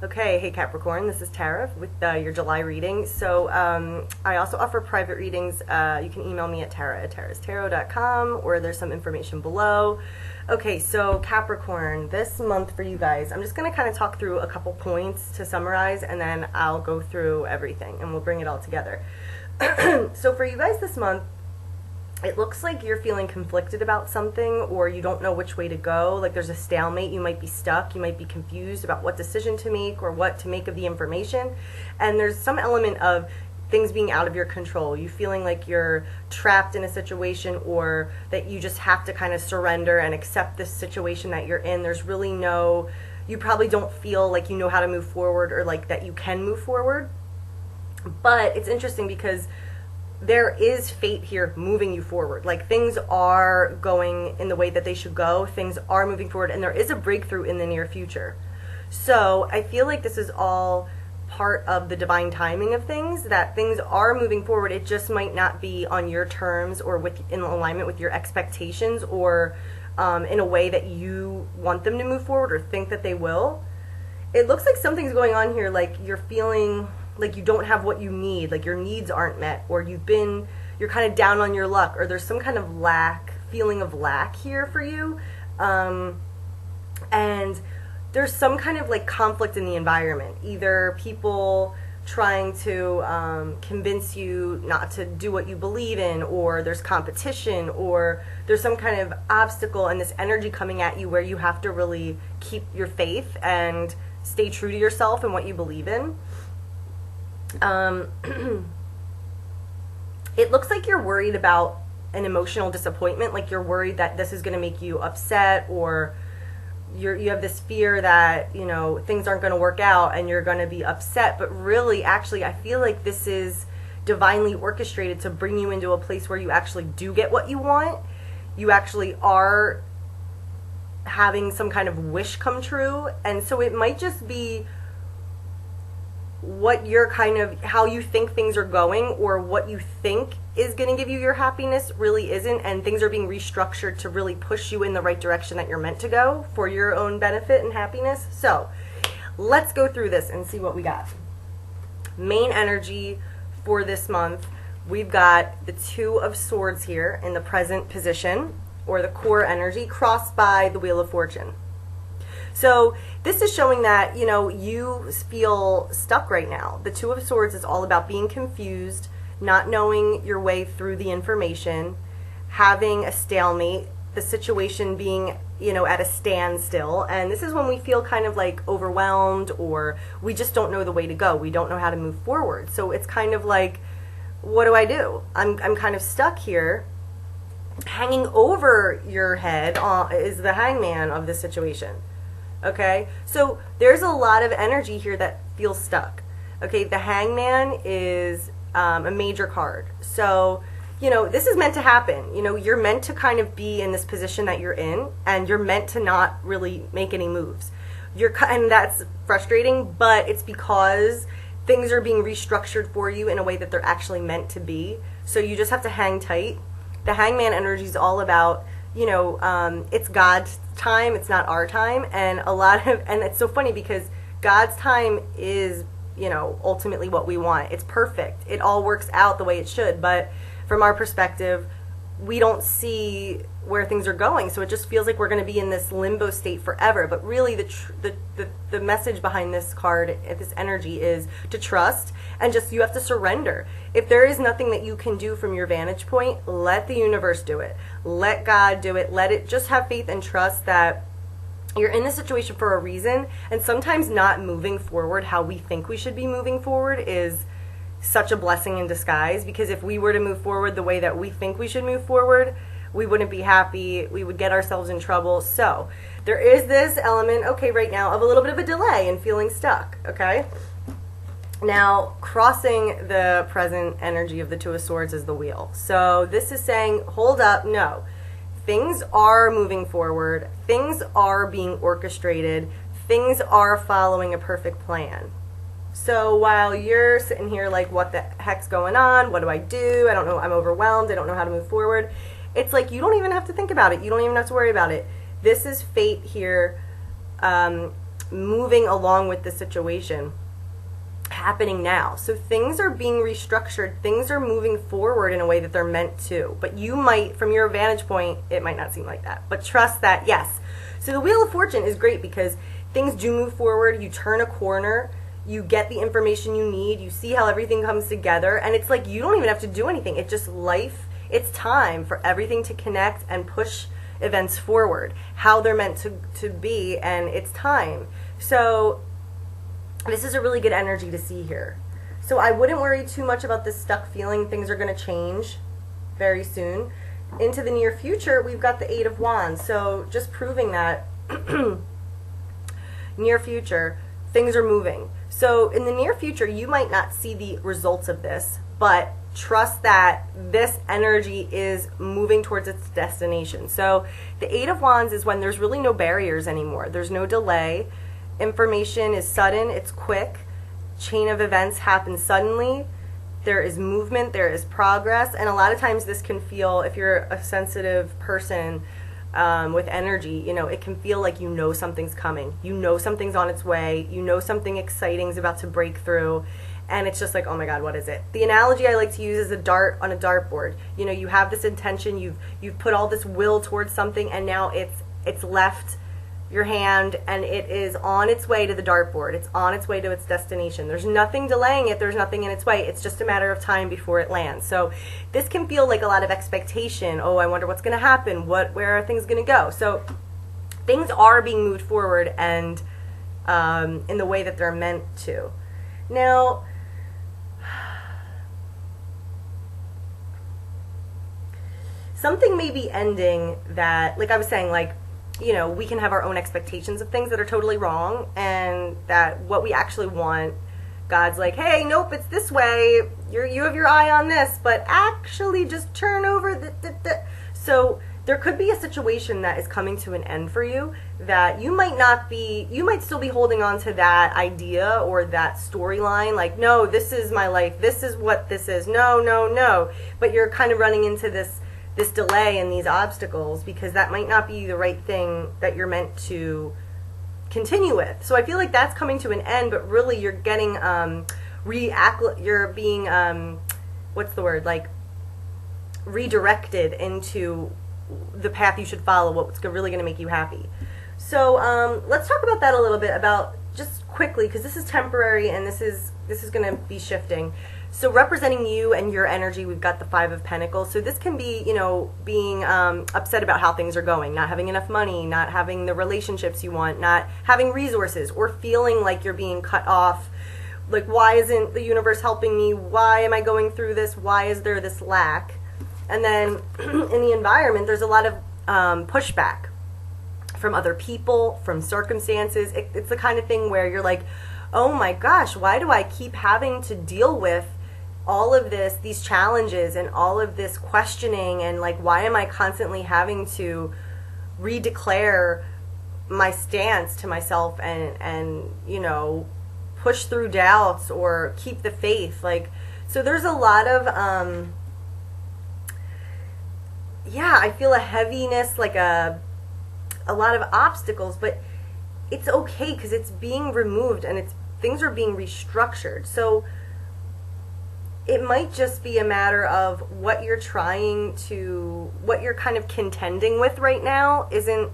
Okay, hey Capricorn, this is Tara with your July reading. So I also offer private readings. You can email me at tara@tarastarot.com, or there's some information below. Okay, so Capricorn, this month for you guys, I'm just going to kind of talk through a couple points to summarize, and then I'll go through everything, and we'll bring it all together. So for you guys this month, it looks like you're feeling conflicted about something, or you don't know which way to go. Like there's a stalemate. You might be stuck. You might be confused about what decision to make or what to make of the information. And there's some element of things being out of your control. You feeling like you're trapped in a situation, or that you just have to kind of surrender and accept this situation that you're in. There's really no, you probably don't feel like you know how to move forward, or like that you can move forward. But it's interesting because there is fate here moving you forward. Like things are going in the way that they should go. Things are moving forward, and there is a breakthrough in the near future. So I feel like this is all part of the divine timing of things, that things are moving forward. It just might not be on your terms, or in alignment with your expectations, or in a way that you want them to move forward or think that they will. It looks like something's going on here, like you're feeling like you don't have what you need, like your needs aren't met, or you're kind of down on your luck, or there's some kind of feeling of lack here for you. And there's some kind of like conflict in the environment, either people trying to convince you not to do what you believe in, or there's competition, or there's some kind of obstacle and this energy coming at you where you have to really keep your faith and stay true to yourself and what you believe in. It looks like you're worried about an emotional disappointment, like you're worried that this is going to make you upset, or you have this fear that, you know, things aren't going to work out and you're going to be upset. But really, actually, I feel like this is divinely orchestrated to bring you into a place where you actually do get what you want. You actually are having some kind of wish come true. And so it might just be what you're how you think things are going, or what you think is going to give you your happiness really isn't, and things are being restructured to really push you in the right direction that you're meant to go for your own benefit and happiness. So let's go through this and see what we got. Main energy for this month, we've got the Two of Swords here in the present position, or the core energy, crossed by the Wheel of Fortune. So this is showing that, you know, you feel stuck right now. The Two of Swords is all about being confused, not knowing your way through the information, having a stalemate, the situation being, you know, at a standstill. And this is when we feel kind of like overwhelmed, or we just don't know the way to go. We don't know how to move forward. So it's kind of like, what do I do? I'm kind of stuck here. Hanging over your head is the Hangman of this situation. Okay, so there's a lot of energy here that feels stuck. Okay, the Hangman is a major card. So, you know, this is meant to happen. You know, you're meant to kind of be in this position that you're in, and you're meant to not really make any moves. And that's frustrating, but it's because things are being restructured for you in a way that they're actually meant to be. So you just have to hang tight. The Hangman energy is all about, you know, it's God's time, it's not our time. And and it's so funny because God's time is, you know, ultimately what we want. It's perfect. It all works out the way it should. But from our perspective, we don't see where things are going. So it just feels like we're going to be in this limbo state forever. But really the message behind this card, this energy, is to trust, and just, you have to surrender. If there is nothing that you can do from your vantage point, let the universe do it. Let God do it. Let it, just have faith and trust that you're in this situation for a reason. And sometimes not moving forward how we think we should be moving forward is such a blessing in disguise, because if we were to move forward the way that we think we should move forward, we wouldn't be happy. We would get ourselves in trouble. So there is this element, okay, right now, of a little bit of a delay and feeling stuck, okay? Now, crossing the present energy of the Two of Swords is the Wheel. So this is saying, hold up, no. Things are moving forward. Things are being orchestrated. Things are following a perfect plan. So while you're sitting here like, what the heck's going on? What do I do? I don't know. I'm overwhelmed. I don't know how to move forward. It's like, you don't even have to think about it. You don't even have to worry about it. This is fate here moving along with the situation happening now. So things are being restructured, things are moving forward in a way that they're meant to. But you might, from your vantage point, it might not seem like that. But trust that, yes. So the Wheel of Fortune is great because things do move forward, you turn a corner, you get the information you need, you see how everything comes together, and it's like you don't even have to do anything. It's just life. It's time for everything to connect and push events forward, how they're meant to be, and it's time. So this is a really good energy to see here. So I wouldn't worry too much about this stuck feeling. Things are going to change very soon. Into the near future, we've got the Eight of Wands. So just proving that near future, things are moving. So in the near future, you might not see the results of this, but trust that this energy is moving towards its destination. So the Eight of Wands is when there's really no barriers anymore. There's no delay. Information is sudden, it's quick. Chain of events happen suddenly. There is movement, there is progress, and a lot of times this can feel, if you're a sensitive person with energy, you know, it can feel like you know something's coming. You know something's on its way. You know something exciting is about to break through. And it's just like, oh my God, what is it? The analogy I like to use is a dart on a dartboard. You know, you have this intention, you've put all this will towards something, and now it's left your hand and it is on its way to the dartboard. It's on its way to its destination. There's nothing delaying it. There's nothing in its way. It's just a matter of time before it lands. So this can feel like a lot of expectation. Oh, I wonder what's going to happen. Where are things going to go? So things are being moved forward and in the way that they're meant to. Now, something may be ending that, like I was saying, like, you know, we can have our own expectations of things that are totally wrong, and that what we actually want, God's like, hey, nope, it's this way. You have your eye on this, but actually just turn over. So there could be a situation that is coming to an end for you that you might still be holding on to that idea or that storyline. Like, no, this is my life. This is what this is. No, no, no. But you're kind of running into this delay and these obstacles because that might not be the right thing that you're meant to continue with. So I feel like that's coming to an end, but really you're getting you're being what's the word, like redirected into the path you should follow, what's really going to make you happy. So let's talk about that a little bit, about just quickly, because this is temporary and this is going to be shifting. So representing you and your energy, we've got the Five of Pentacles. So this can be, you know, being upset about how things are going, not having enough money, not having the relationships you want, not having resources, or feeling like you're being cut off. Like, why isn't the universe helping me? Why am I going through this? Why is there this lack? And then in the environment, there's a lot of pushback from other people, from circumstances. It's the kind of thing where you're like, oh my gosh, why do I keep having to deal with all of these challenges and all of this questioning, and like, why am I constantly having to redeclare my stance to myself and you know, push through doubts or keep the faith? Like, so there's a lot of yeah, I feel a heaviness, like a lot of obstacles, but it's okay because it's being removed and things are being restructured. So it might just be a matter of what you're what you're kind of contending with right now isn't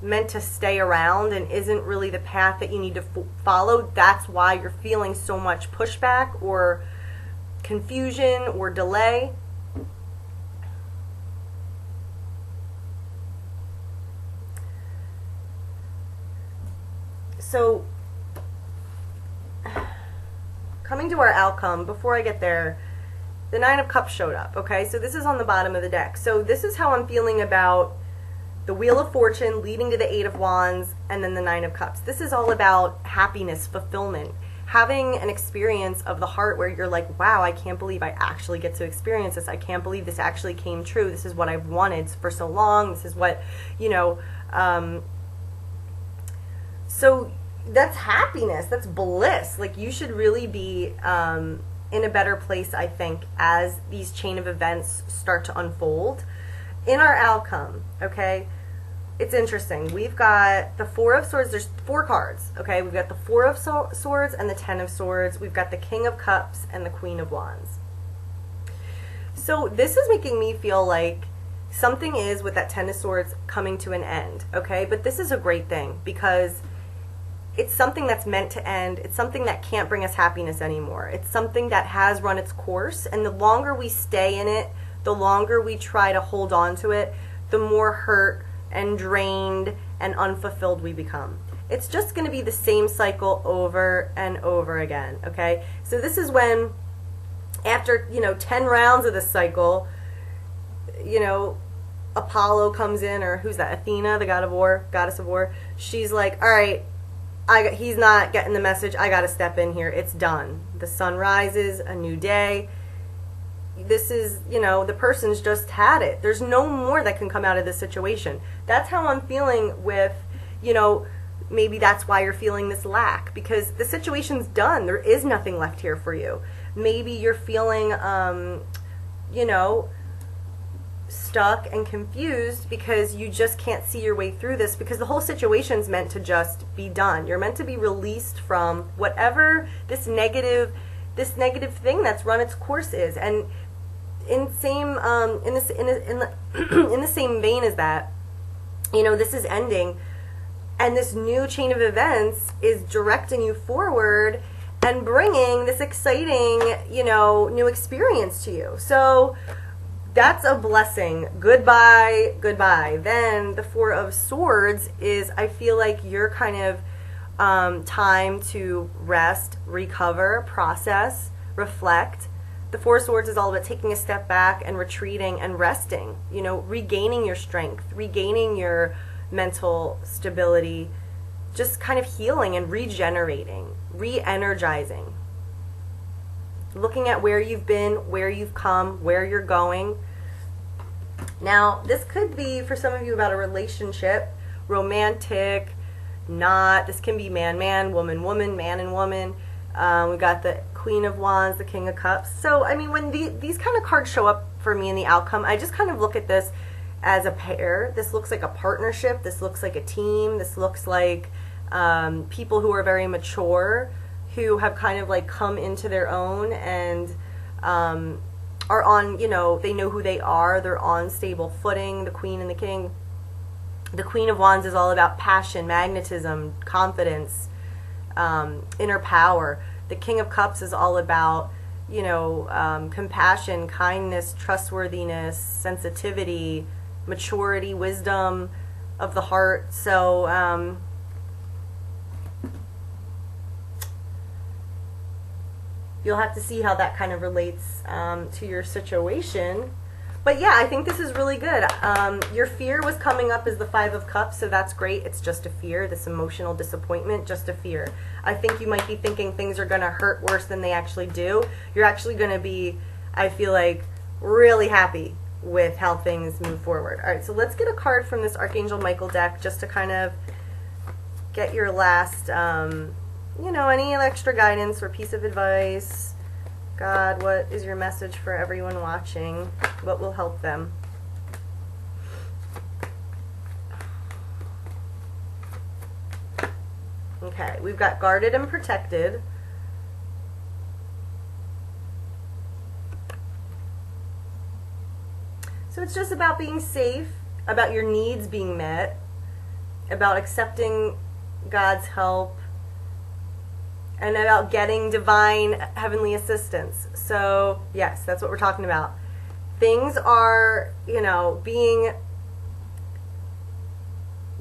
meant to stay around and isn't really the path that you need to follow. That's why you're feeling so much pushback or confusion or delay. So coming to our outcome, before I get there, the Nine of Cups showed up, okay? So this is on the bottom of the deck. So this is how I'm feeling about the Wheel of Fortune leading to the Eight of Wands and then the Nine of Cups. This is all about happiness, fulfillment, having an experience of the heart where you're like, wow, I can't believe I actually get to experience this. I can't believe this actually came true. This is what I've wanted for so long. This is what, you know, so that's happiness, that's bliss. Like, you should really be in a better place, I think, as these chain of events start to unfold. In our outcome, okay, it's interesting. We've got the Four of Swords. There's 4 cards, okay? We've got the Four of Swords and the Ten of Swords. We've got the King of Cups and the Queen of Wands. So this is making me feel like something is with that Ten of Swords coming to an end, okay? But this is a great thing because it's something that's meant to end. It's something that can't bring us happiness anymore. It's something that has run its course, and the longer we stay in it, the longer we try to hold on to it, the more hurt and drained and unfulfilled we become. It's just going to be the same cycle over and over again, okay? So this is when, after, 10 rounds of this cycle, Apollo comes in, or who's that? Athena, the goddess of war. She's like, all right, he's not getting the message. I got to step in here. It's done. The sun rises, a new day. This is, the person's just had it. There's no more that can come out of this situation. That's how I'm feeling with, maybe that's why you're feeling this lack, because the situation's done. There is nothing left here for you. Maybe you're feeling, stuck and confused because you just can't see your way through this, because the whole situation's meant to just be done. You're meant to be released from whatever this negative thing that's run its course is. And in the same vein as that, this is ending, and this new chain of events is directing you forward and bringing this exciting, new experience to you. So that's a blessing. Goodbye, goodbye. Then the Four of Swords is, I feel like you're kind of time to rest, recover, process, reflect. The Four of Swords is all about taking a step back and retreating and resting, regaining your strength, regaining your mental stability, just kind of healing and regenerating, re-energizing. Looking at where you've been, where you've come, where you're going. Now, this could be, for some of you, about a relationship, romantic, not. This can be man-man, woman-woman, man and woman. We've got the Queen of Wands, the King of Cups. So, I mean, when these kind of cards show up for me in the outcome, I just kind of look at this as a pair. This looks like a partnership. This looks like a team. This looks like people who are very mature, who have kind of like come into their own and are on, they know who they are. They're on stable footing, the Queen and the King. The Queen of Wands is all about passion, magnetism, confidence, inner power. The King of Cups is all about, compassion, kindness, trustworthiness, sensitivity, maturity, wisdom of the heart. So, you'll have to see how that kind of relates to your situation. But yeah, I think this is really good. Your fear was coming up as the Five of Cups, so that's great. It's just a fear, this emotional disappointment, just a fear. I think you might be thinking things are going to hurt worse than they actually do. You're actually going to be, I feel like, really happy with how things move forward. All right, so let's get a card from this Archangel Michael deck just to kind of get your last, any extra guidance or piece of advice. God, what is your message for everyone watching? What will help them? Okay, we've got guarded and protected. So it's just about being safe, about your needs being met, about accepting God's help, and about getting divine heavenly assistance. So yes, that's what we're talking about. Things are, being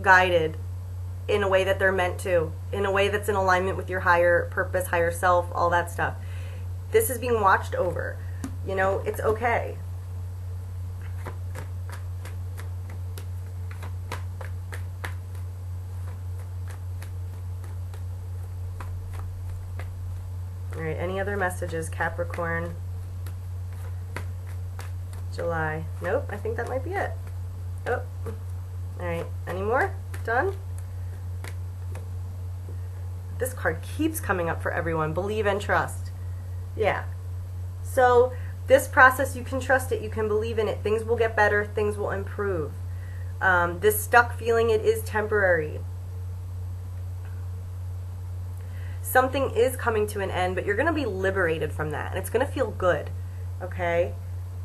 guided in a way that they're meant to, in a way that's in alignment with your higher purpose, higher self, all that stuff. This is being watched over. It's okay. All right, any other messages, Capricorn? July. Nope, I think that might be it. Oh, all right, any more? Done? This card keeps coming up for everyone. Believe and trust. Yeah. So this process, you can trust it. You can believe in it. Things will get better. Things will improve. This stuck feeling, it is temporary. Something is coming to an end, but you're going to be liberated from that, and it's going to feel good, okay?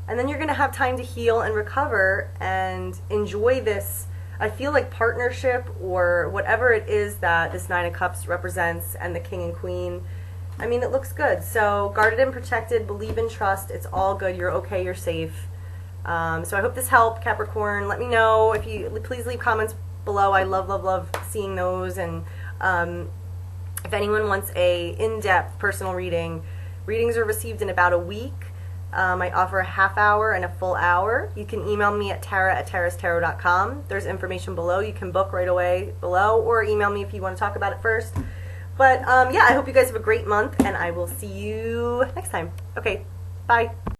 And then you're going to have time to heal and recover and enjoy this, I feel like, partnership or whatever it is that this Nine of Cups represents, and the King and Queen. I mean, it looks good. So guarded and protected, believe and trust. It's all good. You're okay. You're safe. So I hope this helped, Capricorn. Let me know if you, please leave comments below. I love, love, love seeing those. And if anyone wants a in-depth personal reading, readings are received in about a week. I offer a half hour and a full hour. You can email me at tara@tarastarot.com. There's information below. You can book right away below, or email me if you want to talk about it first. But yeah, I hope you guys have a great month, and I will see you next time. Okay, bye.